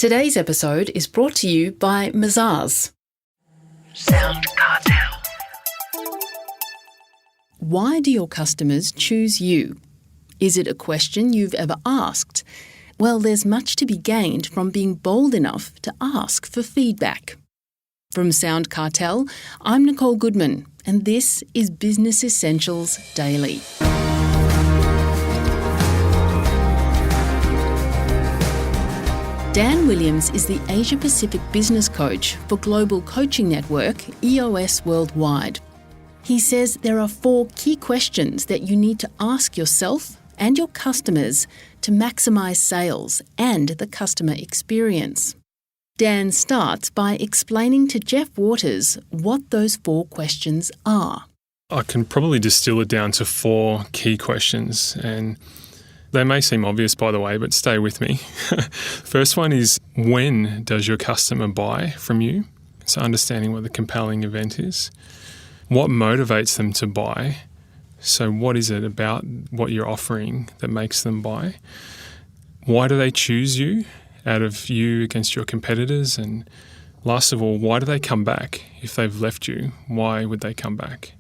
Today's episode is brought to you by Mazars. SoundCartel. Why do your customers choose you? Is it a question you've ever asked? Well, there's much to be gained from being bold enough to ask for feedback. From SoundCartel, I'm Nicole Goodman, and this is Business Essentials Daily. Dan Williams is the Asia Pacific business coach for global coaching network EOS Worldwide. He says there are 4 key questions that you need to ask yourself and your customers to maximise sales and the customer experience. Dan starts by explaining to Jeff Waters what those 4 questions are. I can probably distill it down to 4 key questions, and they may seem obvious, by the way, but stay with me. First one is, when does your customer buy from you? So understanding what the compelling event is. What motivates them to buy? So what is it about what you're offering that makes them buy? Why do they choose you out of you against your competitors? And last of all, why do they come back? If they've left you, why would they come back?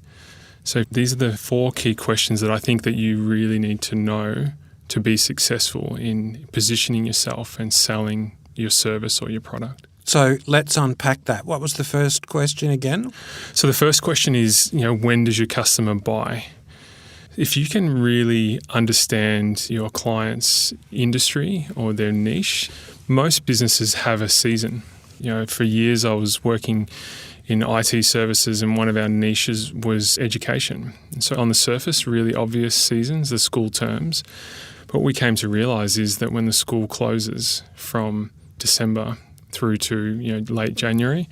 So these are the 4 key questions that I think that you really need to know to be successful in positioning yourself and selling your service or your product. So let's unpack that. What was the first question again? So the first question is, when does your customer buy? If you can really understand your client's industry or their niche, most businesses have a season. For years I was working in IT services, and one of our niches was education. And so on the surface, really obvious seasons, the school terms. But what we came to realise is that when the school closes from December through to late January,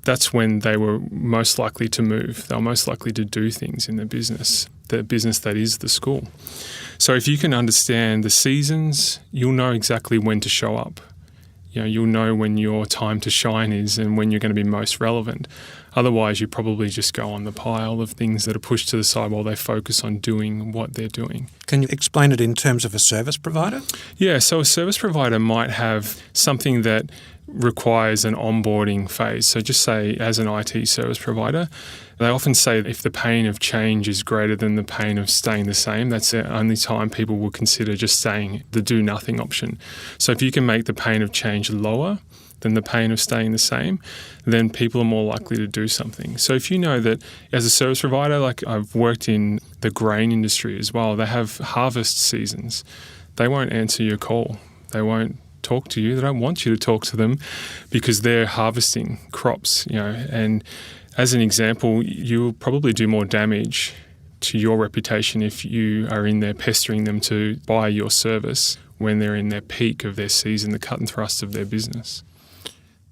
that's when they were most likely to move. They were most likely to do things in the business that is the school. So if you can understand the seasons, you'll know exactly when to show up. You'll know when your time to shine is and when you're going to be most relevant. Otherwise, you probably just go on the pile of things that are pushed to the side while they focus on doing what they're doing. Can you explain it in terms of a service provider? Yeah, so a service provider might have something that requires an onboarding phase. So just say as an IT service provider, they often say if the pain of change is greater than the pain of staying the same, that's the only time people will consider just staying the do nothing option. So if you can make the pain of change lower than the pain of staying the same, then people are more likely to do something. So if you know that as a service provider, like I've worked in the grain industry as well, they have harvest seasons. They won't answer your call. They won't talk to you. They don't want you to talk to them because they're harvesting crops, and as an example, you'll probably do more damage to your reputation if you are in there pestering them to buy your service when they're in their peak of their season, the cut and thrust of their business.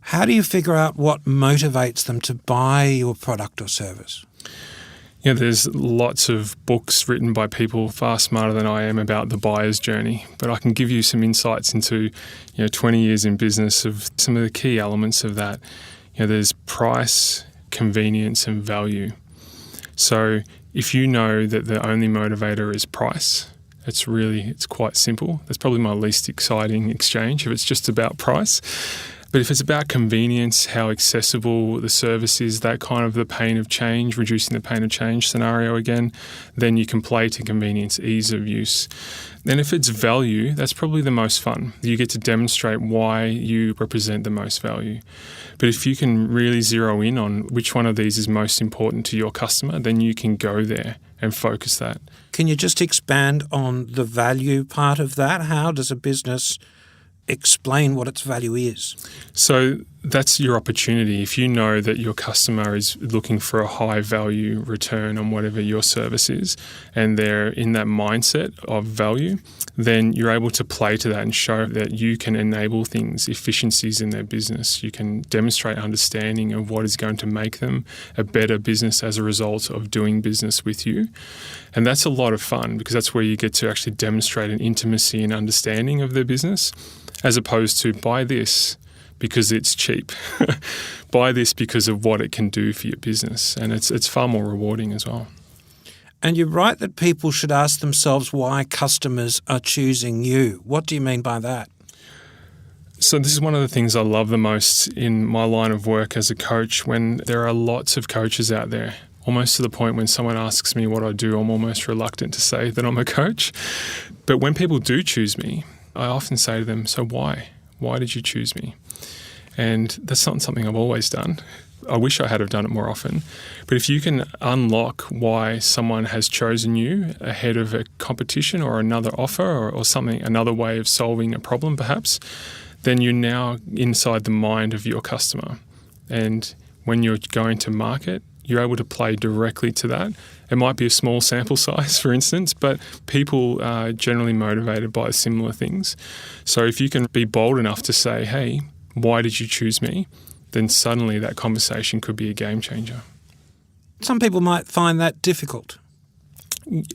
How do you figure out what motivates them to buy your product or service? There's lots of books written by people far smarter than I am about the buyer's journey, but I can give you some insights into 20 years in business of some of the key elements of that. There's price, convenience and value. So if you know that the only motivator is price, it's quite simple. That's probably my least exciting exchange if it's just about price. But if it's about convenience, how accessible the service is, that kind of the pain of change, reducing the pain of change scenario again, then you can play to convenience, ease of use. And if it's value, that's probably the most fun. You get to demonstrate why you represent the most value. But if you can really zero in on which one of these is most important to your customer, then you can go there and focus that. Can you just expand on the value part of that? How does a business explain what its value is? So that's your opportunity. If you know that your customer is looking for a high value return on whatever your service is, and they're in that mindset of value, then you're able to play to that and show that you can enable things, efficiencies in their business. You can demonstrate understanding of what is going to make them a better business as a result of doing business with you. And that's a lot of fun because that's where you get to actually demonstrate an intimacy and understanding of their business, as opposed to buy this because it's cheap. Buy this because of what it can do for your business. And it's far more rewarding as well. And you're right that people should ask themselves why customers are choosing you. What do you mean by that? So this is one of the things I love the most in my line of work as a coach, when there are lots of coaches out there, almost to the point when someone asks me what I do, I'm almost reluctant to say that I'm a coach. But when people do choose me, I often say to them, so why? Why did you choose me? And that's not something I've always done. I wish I had have done it more often. But if you can unlock why someone has chosen you ahead of a competition or another offer or something, another way of solving a problem perhaps, then you're now inside the mind of your customer. And when you're going to market, you're able to play directly to that. It might be a small sample size, for instance, but people are generally motivated by similar things. So if you can be bold enough to say, hey, why did you choose me? Then suddenly that conversation could be a game changer. Some people might find that difficult.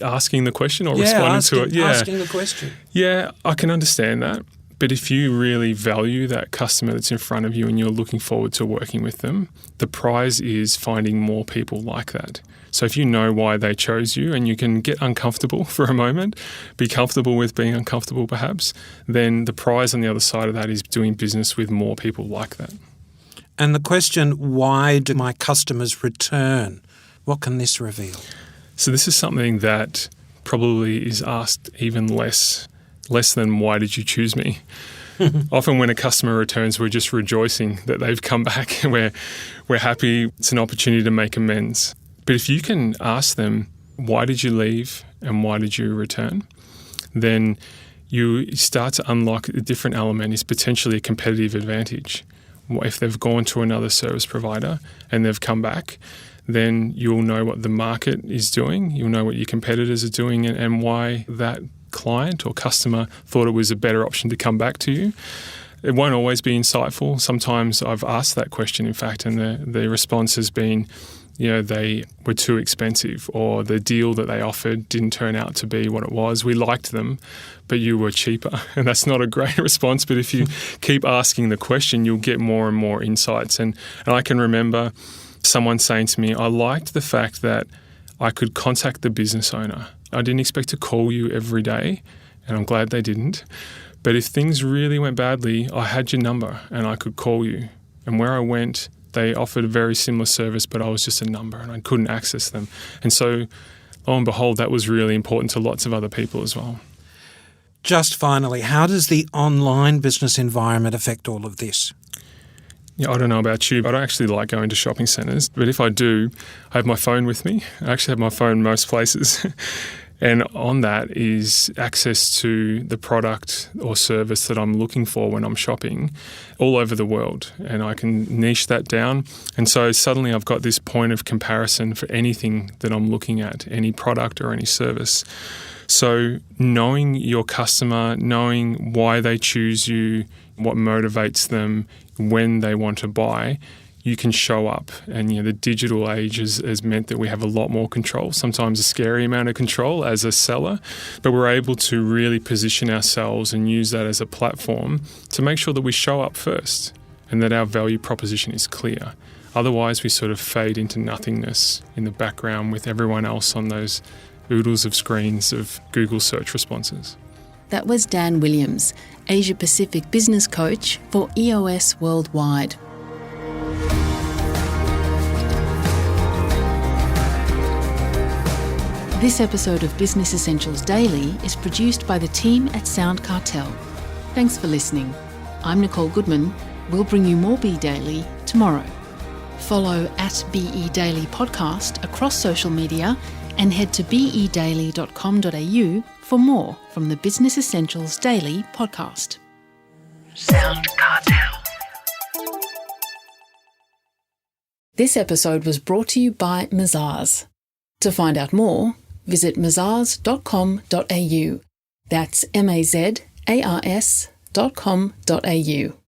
Asking the question or responding to it? Asking the question. Yeah, I can understand that. But if you really value that customer that's in front of you and you're looking forward to working with them, the prize is finding more people like that. So if you know why they chose you and you can get uncomfortable for a moment, be comfortable with being uncomfortable perhaps, then the prize on the other side of that is doing business with more people like that. And the question, why do my customers return? What can this reveal? So this is something that probably is asked even less than why did you choose me? Often when a customer returns, we're just rejoicing that they've come back. We're happy. It's an opportunity to make amends. But if you can ask them, why did you leave and why did you return? Then you start to unlock a different element, is potentially a competitive advantage. If they've gone to another service provider and they've come back, then you'll know what the market is doing. You'll know what your competitors are doing and why that client or customer thought it was a better option to come back to you. It won't always be insightful. Sometimes I've asked that question, in fact, and the response has been, they were too expensive, or the deal that they offered didn't turn out to be what it was. We liked them, but you were cheaper. And that's not a great response. But if you keep asking the question, you'll get more and more insights. And I can remember someone saying to me, I liked the fact that I could contact the business owner. I didn't expect to call you every day, and I'm glad they didn't. But if things really went badly, I had your number and I could call you. And where I went, they offered a very similar service, but I was just a number and I couldn't access them. And so, lo and behold, that was really important to lots of other people as well. Just finally, how does the online business environment affect all of this? Yeah, I don't know about you, but I actually like going to shopping centres. But if I do, I have my phone with me. I actually have my phone most places. And on that is access to the product or service that I'm looking for when I'm shopping all over the world. And I can niche that down. And so suddenly I've got this point of comparison for anything that I'm looking at, any product or any service. So knowing your customer, knowing why they choose you, what motivates them, when they want to buy, you can show up. And the digital age has meant that we have a lot more control, sometimes a scary amount of control as a seller, but we're able to really position ourselves and use that as a platform to make sure that we show up first and that our value proposition is clear. Otherwise, we sort of fade into nothingness in the background with everyone else on those oodles of screens of Google search responses. That was Dan Williams, Asia Pacific business coach for EOS Worldwide. This episode of Business Essentials Daily is produced by the team at SoundCartel. Thanks for listening. I'm Nicole Goodman. We'll bring you more Be Daily tomorrow. Follow @BE Daily Podcast across social media and head to bedaily.com.au for more from the Business Essentials Daily podcast. SoundCartel. This episode was brought to you by Mazars. To find out more, visit mazars.com.au. That's mazars.com.au.